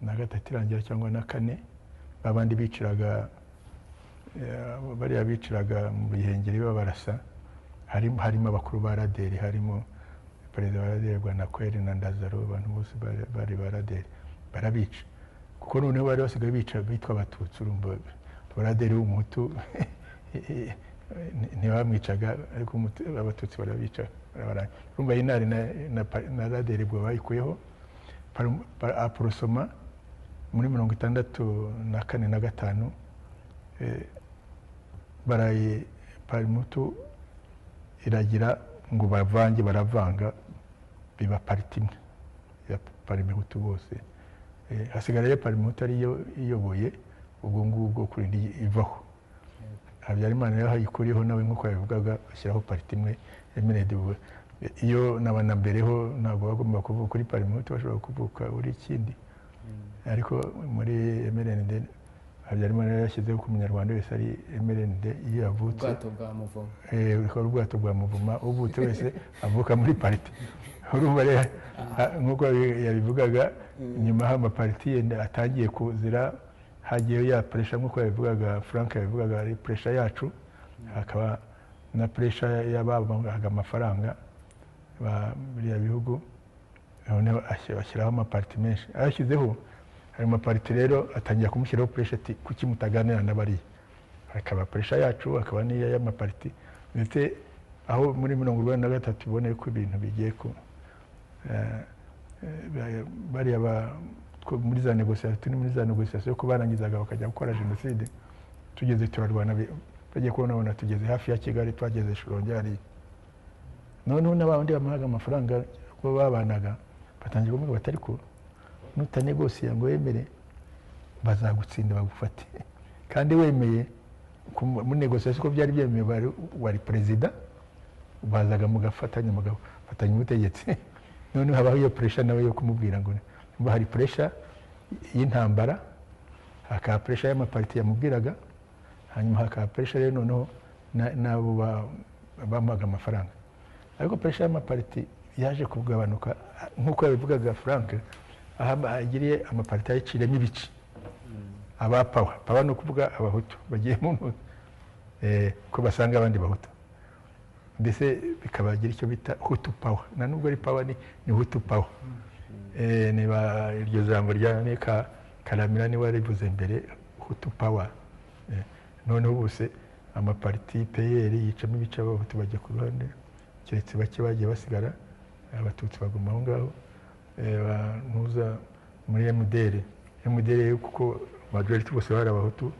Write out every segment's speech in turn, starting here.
na gatatu irangira cyangwa na kane, babandi biciraga bariya biciraga mu bihengeri babarasa, harimo abakuru ba raderi, harimo perezida wa raderi Bwanakweli na Ndazaro, abantu bose bari ba raderi barabica, kuko noneho bari basigaye bica bitwa abatutsi. Urumva raderi w'umuhutu ntibamwicaga, ariko abatutsi barabica barabaranga. Urumva inari na raderi bwo bayikuyeho. Aporosoma muri 64 na 5 baraye parimutu iragira ngo baravanga biba pariti imwe ya parimutu bose. Hasigarayo parimutu ariyo iyoboye ubwo ngubwo kurinda ivaho. Habyarimana rero hayikuriyeho nawe nk'uko yabivugaga, ashyiraho pariti imwe MND. Iyo nabana mbereho ntabwo bagomba kuvuga kuri parimutu, bashobora kuvuka uri ikindi, ariko muri MND Habyarimana yashyizeho ko umunyarwanda wese ari MND iyo yavutse. Ubwato bwa Muvuma. Ubwato bwa Muvuma, uvutse wese avuka muri pariti. Urumva rero nk'uko yabivugaga, nyuma y'amapariti yenda atangiye kuzira, hagiyeho ya pressure nk'uko yabivugaga, Frank yabivugaga, ari pressure yacu, hakaba na pressure y'ababaga amafaranga buriya bihugu, noneho ashyiraho amapariti menshi. Ayashyizeho ayo mapariti rero atangira kumushyiraho pressure ati kuki mutaganira n'abariya, hakaba pressure yacu, hakaba n'iya y'amapariti, ndetse aho muri 43 iboneye ko ibintu bigiye ku bariya muri za negociation ko barangizaga bakajya gukora jenoside. Tugeze turarwana, bagiye kubona tugeze hafi ya Kigali, twageze Shyorongi hari, noneho n'abandi bamahaga amafaranga ko babanaga, batangiye kumwe batari ko nutanegosiya ngo yemere bazagutsinda bagufate, kandi wemeye mu negociation ko byari byemewe wari perezida, bazaga mugafatanya ubutegetsi. Noneho habaho iyo pressure nawe yo kumubwira ngo hari pressure y'intambara, hakaba pressure y'amapariti yamubwiraga, hanyuma hakaba pressure rero noneho nabo bamuhaga amafaranga. Ariko pressure y'amapariti yaje kugabanuka nk'uko yabivugaga Frank, agiriye amapariti ayiciremo ibice. Aba pawa no kuvuga abahutu bagiye mu ko basanga abandi bahutu, mbese bikabagira icyo bita hutu pawa, na nubwo ari pawa ni hutu pawa. Niba iryo jambo rya Karamira ni warivuze mbere, hutu pawa. Noneho bose amapariti PL yicamo ibice, abahutu bajya ku ruhande, keretse bake bagiye basigara, abatutsi baguma aho ngaho. Ntuza muri MDR kuko majority bose bari abahutu,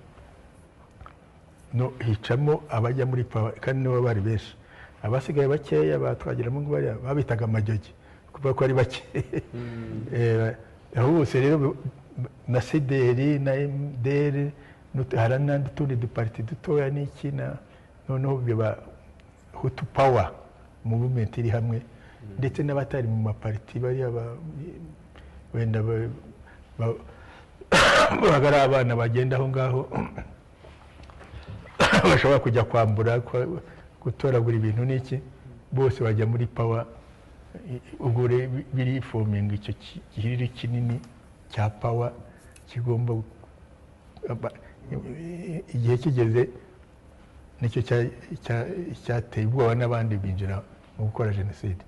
no hicamo abajya muri pawa, kandi nibo bari benshi. Abasigaye bakeya batwagiramo ngo bari babitaga amajogi kuvuga ko ari bake. Aho bose rero na CDR na MDR harana n'utundi dupariti dutoya n'iki, noneho biba hutu pawa movement iri hamwe, ndetse n'abatari mu mapariti bari wenda bagara abana bagenda aho ngaho bashobora kujya kwambura, gutoragura ibintu n'iki, bose bajya muri pawa. Ubwo biri forming icyo gihiriri kinini cya pawa kigomba, igihe kigeze nicyo cyateye ubwoba n'abandi binjira mu gukora jenoside.